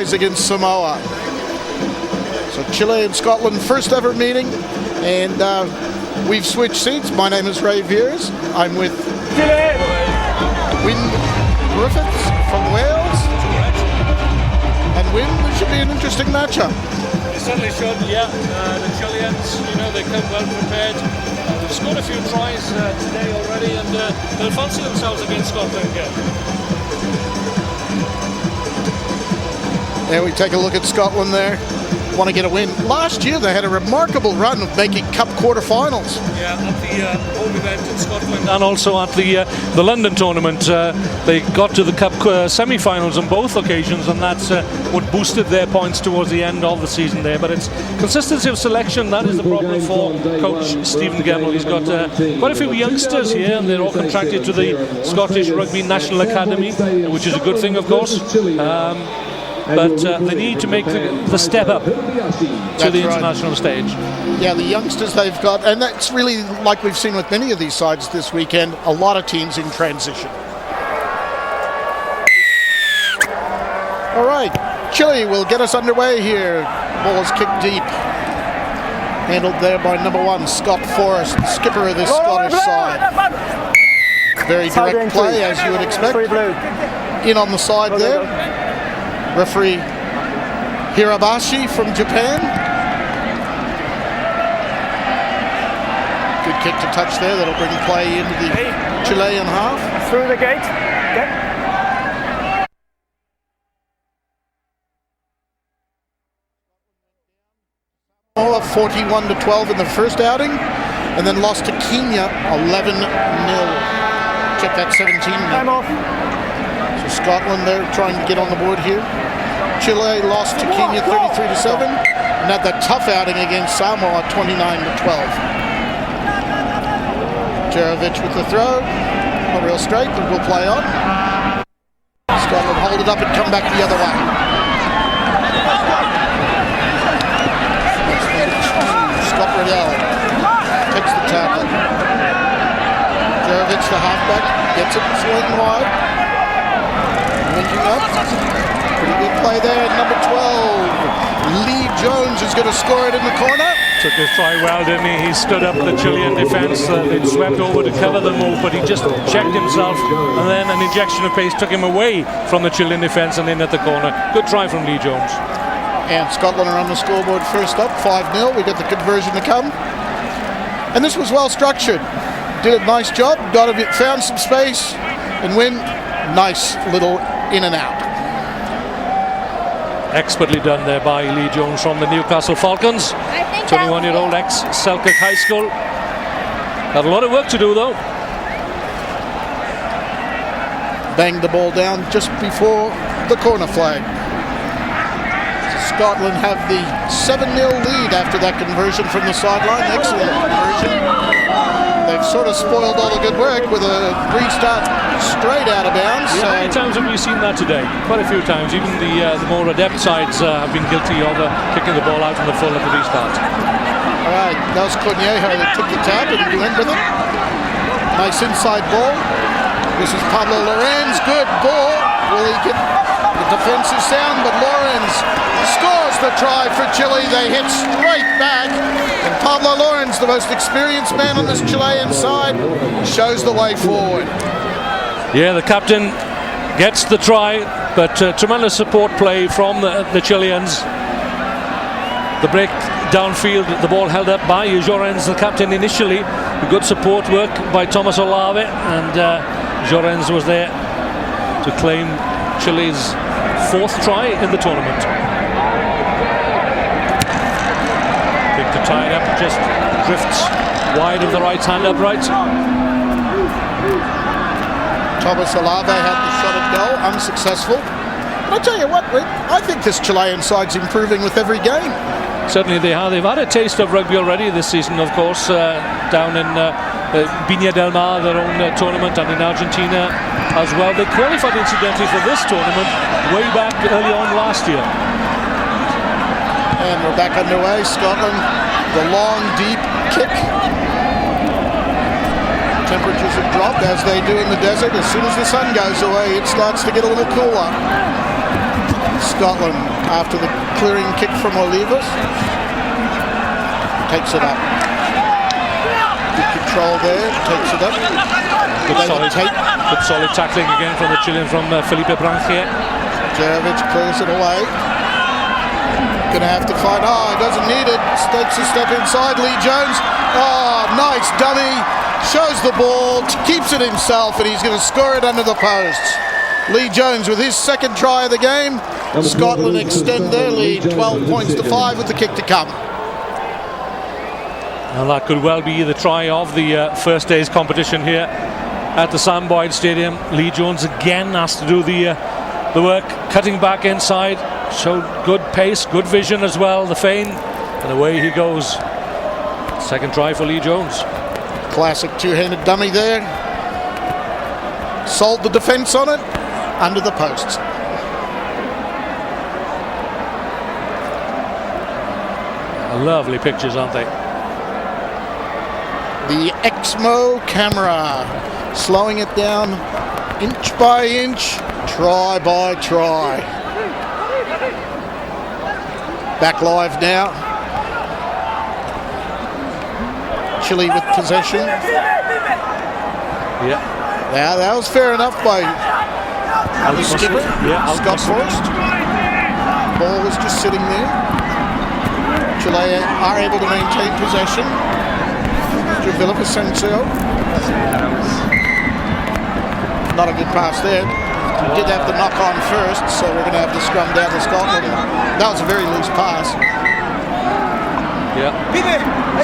against Samoa. So Chile and Scotland, first ever meeting, and we've switched seats. My name is Ray Veers. I'm with Wyn Griffiths from Wales. And Wyn, this should be an interesting matchup. It certainly should, yeah. The Chileans, they come well prepared. They've scored a few tries today already, and they'll fancy themselves against Scotland again. There we take a look at Scotland there. Want to get a win. Last year they had a remarkable run of making Cup quarterfinals. Yeah, at the home event in Scotland and also at the London tournament. They got to the Cup semi-finals on both occasions, and that's what boosted their points towards the end of the season there. But it's consistency of selection, that is the problem for Coach Stephen Gemmell. He's got quite a few youngsters here, and they're all contracted to the Scottish Rugby National Academy, which is a good thing, of course. But they need to make the step up to the international stage. Yeah, the youngsters they've got, and that's really like we've seen with many of these sides this weekend, a lot of teams in transition. All right, Chile will get us underway here. Ball is kicked deep. Handled there by number 1, Scott Forrest, skipper of this Scottish side. Very direct play, as you would expect. In on the side there. Referee Hirabashi from Japan. Good kick to touch there. That'll bring play into the Chilean half. Through the gate. All up 41-12 in the first outing, and then lost to Kenya 11-0. Check that 17. Time off. Scotland, they're trying to get on the board here. Chile lost to Kenya 33-7, and had that tough outing against Samoa 29-12. Jerovic with the throw, not real straight, but will play on. Scotland hold it up and come back the other way. Scott Riddell takes the tackle. Jerovic, the halfback, gets it swinging wide. Linking up. Pretty good play there. Number 12, Lee Jones is going to score it in the corner. Took his try well, didn't he? He stood up the Chilean defence. They'd swept over to cover the move, but he just checked himself, and then an injection of pace took him away from the Chilean defence and in at the corner. Good try from Lee Jones. And Scotland are on the scoreboard first up, 5-0. We got the conversion to come. And this was well structured. Did a nice job, found some space, and Wyn, nice little in and out. Expertly done there by Lee Jones from the Newcastle Falcons. 21-year-old ex-Selkirk High School. Got a lot of work to do though. Banged the ball down just before the corner flag. Scotland have the 7-0 lead after that conversion from the sideline. Excellent conversion. They've sort of spoiled all the good work with a restart straight out of bounds. Yeah, how many times have we seen that today? Quite a few times. Even the more adept sides have been guilty of kicking the ball out in the full at the restart. All right, that was Cornejo that took the tap and went with it. Nice inside ball. This is Pablo Lorenz. Good ball. Will he get... The defense is sound, but Lorenz scores the try for Chile. They hit straight back, and Pablo Lorenz, the most experienced man on this Chilean side, shows the way forward. Yeah, the captain gets the try, but tremendous support play from the Chileans. The break downfield, the ball held up by Llorens, the captain initially. Good support work by Thomas Olave, and Llorens was there to claim Chile's 4th try in the tournament. Kick to tie it up, just drifts wide of the right hand upright. Thomas Olave had the shot at goal, unsuccessful. But I tell you what, I think this Chilean side's improving with every game. Certainly they have. They've had a taste of rugby already this season, of course, down in Viña del Mar, their own tournament, and in Argentina as well. They qualified incidentally for this tournament way back early on last year. And we're back underway. Scotland, the long, deep kick. Temperatures have dropped, as they do in the desert. As soon as the sun goes away, it starts to get a little cooler. Scotland after the clearing kick from Olivas. Takes it up. Good control there, takes it up. Good solid tackling again from the Chilean, from Felipe Branche. Jervic clears it away. Gonna have to fight. Oh, he doesn't need it. Takes a step inside. Lee Jones. Oh, nice dummy. Shows the ball, keeps it himself, and he's going to score it under the posts. Lee Jones with his second try of the game. Scotland extend their lead 12 points to 5 with the kick to come. And that could well be the try of the first day's competition here at the Sam Boyd Stadium. Lee Jones again has to do the work, cutting back inside. Showed good pace, good vision as well, the feint, and away he goes. Second try for Lee Jones. Classic two-handed dummy there. Sold the defence on it, under the posts. Lovely pictures, aren't they? The Exmo camera, slowing it down inch by inch, try by try. Back live now. Chile with possession. Yeah. Now that was fair enough by the skipper, Scott Forrest. Ball was just sitting there. Chile are able to maintain possession. Villa Vicencio. Not a good pass there. We did have the knock on first, so we're going to have the scrum down to Scotland. That was a very loose pass. Yeah,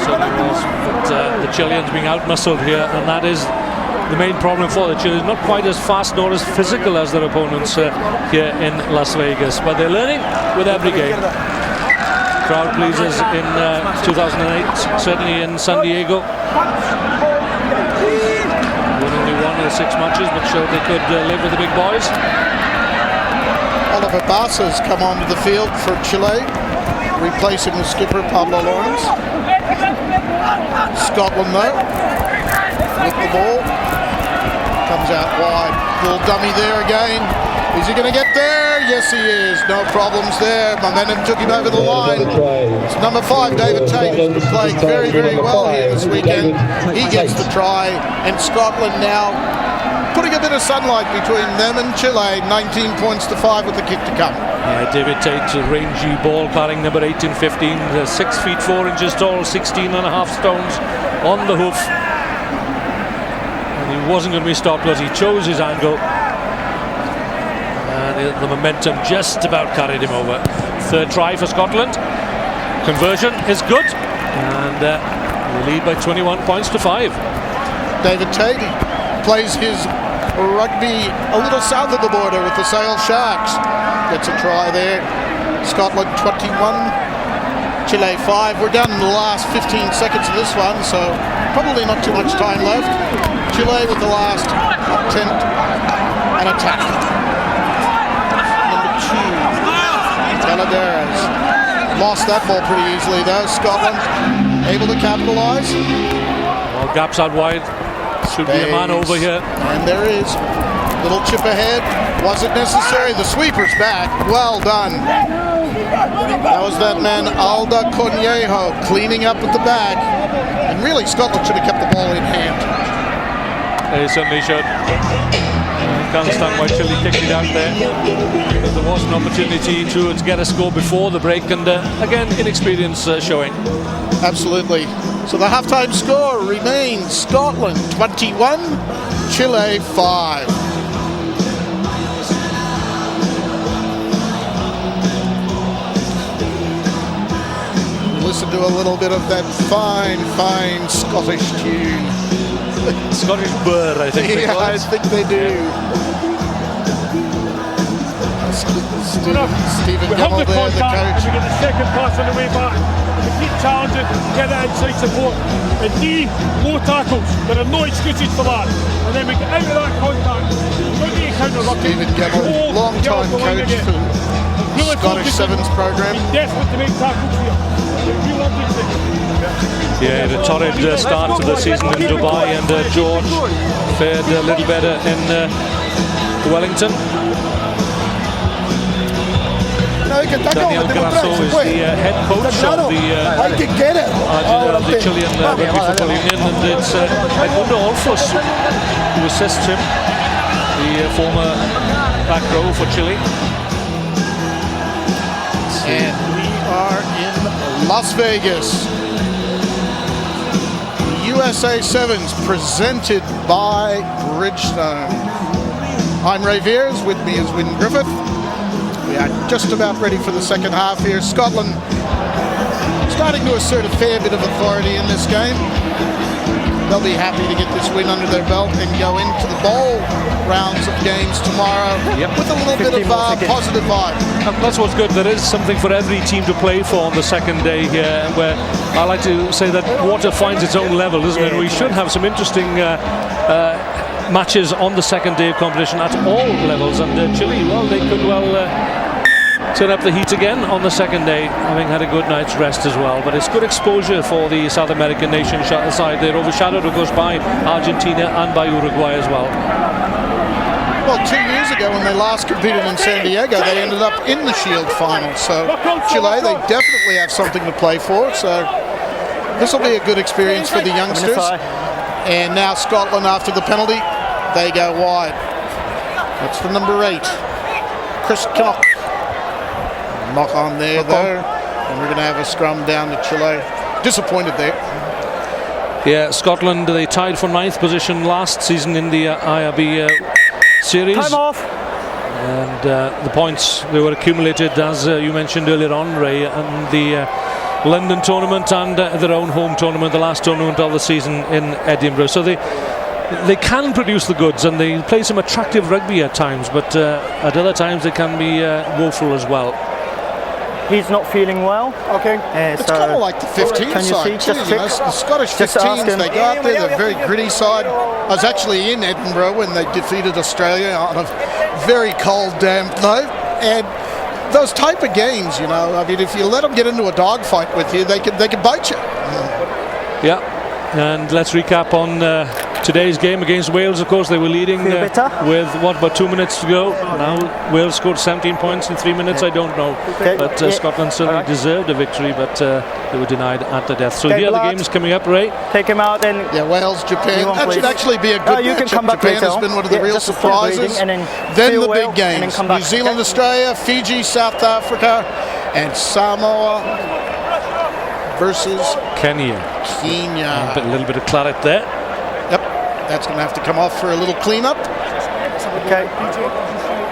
certainly was. But the Chileans being out-muscled here, and that is the main problem for the Chileans. Not quite as fast nor as physical as their opponents here in Las Vegas, but they're learning with every game. Crowd pleasers in 2008, certainly in San Diego. Won only 1 of the 6 matches, but showed they could live with the big boys. Oliver Bassa's come onto the field for Chile, replacing the skipper Pablo Lawrence. Scotland though, with the ball, comes out wide. Little dummy there again. Is he going to get there? Yes, he is. No problems there. Momentum took him over the line. It's number 5, David Tate, who's been playing very, very well here this weekend. He gets the try, and Scotland now putting a bit of sunlight between them and Chile. 19 points to 5 with the kick to come. Yeah, David Tate, a rangy ball carrying number 18-15, 6 feet 4 inches tall, 16 and a half stones on the hoof. And he wasn't going to be stopped because he chose his angle. And the momentum just about carried him over. Third try for Scotland. Conversion is good. And they lead by 21 points to 5. David Tate plays his rugby a little south of the border with the Sale Sharks. Gets a try there. Scotland 21, Chile 5. We're down in the last 15 seconds of this one, so probably not too much time left. Chile with the last attempt and attack. Number 2, Valadares. Lost that ball pretty easily though. Scotland able to capitalise. Well, gaps out wide. Should be a man over here. And there is. Little chip ahead. Was it necessary? The sweeper's back. Well done. That was that man, Alda Conejo, cleaning up at the back. And really, Scotland should have kept the ball in hand. They certainly should. Can't understand why Chile kicked it out there. Because there was an opportunity to get a score before the break, and again, inexperience showing. Absolutely. So the halftime score remains Scotland 21, Chile 5. Listen to a little bit of that fine, fine Scottish tune. Scottish burr, I think. Yeah, I think they do. Stephen Gemmell there, the coach. We get the second pass on the way back. We keep challenging, get that inside support. And D, low tackles. There are no excuses for that. And then we get out of that contact. We're going to counter-rucking. Stephen Gemmell, long-time coach for the Scottish Sevens program. Desperate to make tackles here. Yeah, the torrid start to the season in Dubai, and George fared a little better in Wellington. que está Daniel como Grasso is the head coach of hay que get it. the Chilean Rugby Football Union, and it's Edmundo Olfos who assists him, the former back row for Chile. And we are in Las Vegas. USA Sevens presented by Bridgestone. I'm Ray Veers, with me is Wyn Griffith. We are just about ready for the second half here. Scotland starting to assert a fair bit of authority in this game. They'll be happy to get this win under their belt and go into the bowl rounds of games tomorrow with a little bit of positive vibe. And that's what's good. There is something for every team to play for on the second day here, where I like to say that water finds its own level, isn't it? We should have some interesting matches on the second day of competition at all levels, and Chile, well, they could well turn up the heat again on the second day, having had a good night's rest as well. But it's good exposure for the South American nation side. They're overshadowed, of course, by Argentina and by Uruguay as well. Well, 2 years ago when they last competed in San Diego, they ended up in the Shield final. So Chile, they definitely have something to play for. So this will be a good experience for the youngsters. And now Scotland, after the penalty, they go wide. That's the number 8, Chris Knock. Knock on there, though. And we're going to have a scrum down to Chile. Disappointed there. Yeah, Scotland, they tied for 9th position last season in the IRB series. Time off. And the points, they were accumulated, as you mentioned earlier on, Ray, and the London tournament and their own home tournament, the last tournament of the season in Edinburgh. So they can produce the goods, and they play some attractive rugby at times, but at other times they can be woeful as well. He's not feeling well. Okay. It's so kind of like the 15 can you side. see? Too, you know, the Scottish 15s, they go out there, they're a very gritty side. I was actually in Edinburgh when they defeated Australia on a very cold, damp night. And those type of games, you know, I mean, if you let them get into a dogfight with you, they can bite you. Yeah. And let's recap on today's game against Wales. Of course, they were leading with about 2 minutes to go. Now Wales scored 17 points in 3 minutes. I don't know, but Scotland certainly deserved a victory, but they were denied at the death. So here the game is coming up, Ray. Take him out and Wales, Japan. That should actually be a good you match. can come back Japan later has been one of the real surprises. And then the big games: New Zealand, Australia, Fiji, South Africa, and Samoa versus Kenya. A little bit of claret there. Yep, that's going to have to come off for a little cleanup. Okay.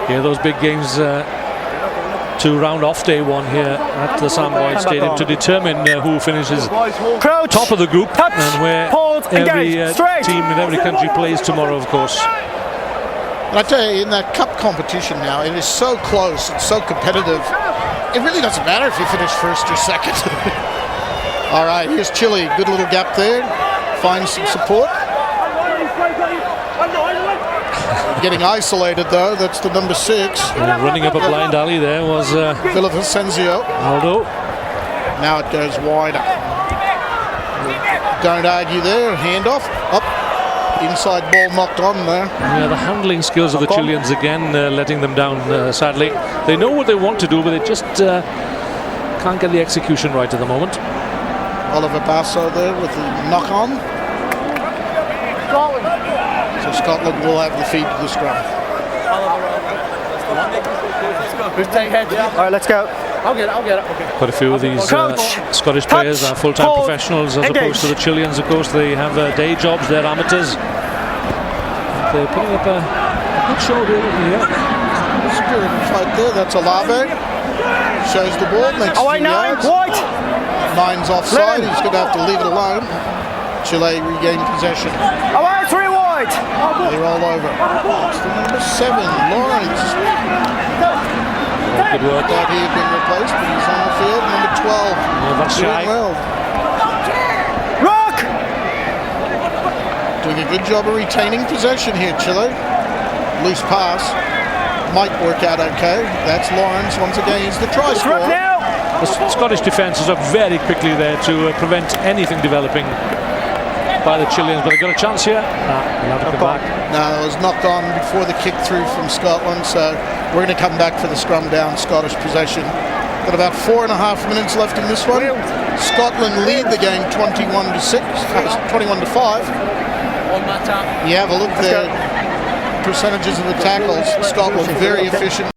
Yeah, those big games to round off day one here at the Sam Boyd Stadium to determine who finishes top of the group and where every team in every country plays tomorrow, of course. And I tell you, in that cup competition now, it is so close, it's so competitive. It really doesn't matter if you finish first or second. All right, here's Chile. Good little gap there. Finds some support. Getting isolated, though. That's the number 6. Running up a blind alley there was Villavicencio. Aldo. Now it goes wider. Don't argue there. Handoff. Up. Inside ball knocked on there. Yeah, the handling skills of the Chileans again letting them down, sadly. They know what they want to do, but they just can't get the execution right at the moment. Oliver Basso there with the knock on. So Scotland will have the feed to the scrum. All right, let's go. I'll get it. Okay. Quite a few of these Scottish players are full-time professionals as opposed to the Chileans. Of course, they have day jobs, they're amateurs. They're putting up a good show really here. Spirited fight there, that's Olave. Shows the ball, makes 2 yards. Nine's offside, he's going to have to leave it alone. Chile regain possession. 3 wide. They're all over. It's the number 7, Lawrence. Good work. Thought he had been replaced, but he's on the field. Number 12. That's doing well. Rock! Doing a good job of retaining possession here, Chile. Loose pass. Might work out okay. That's Lawrence. Once again, he's the try scorer. The Scottish defences are very quickly there to prevent anything developing by the Chileans, but they've got a chance here. They'll have to come back. No, it was knocked on before the kick through from Scotland, so we're going to come back for the scrum down, Scottish possession. Got about 4.5 minutes left in this one. Scotland lead the game 21-6, 21-5. You have a look there. Percentages of the tackles. Scotland very efficient.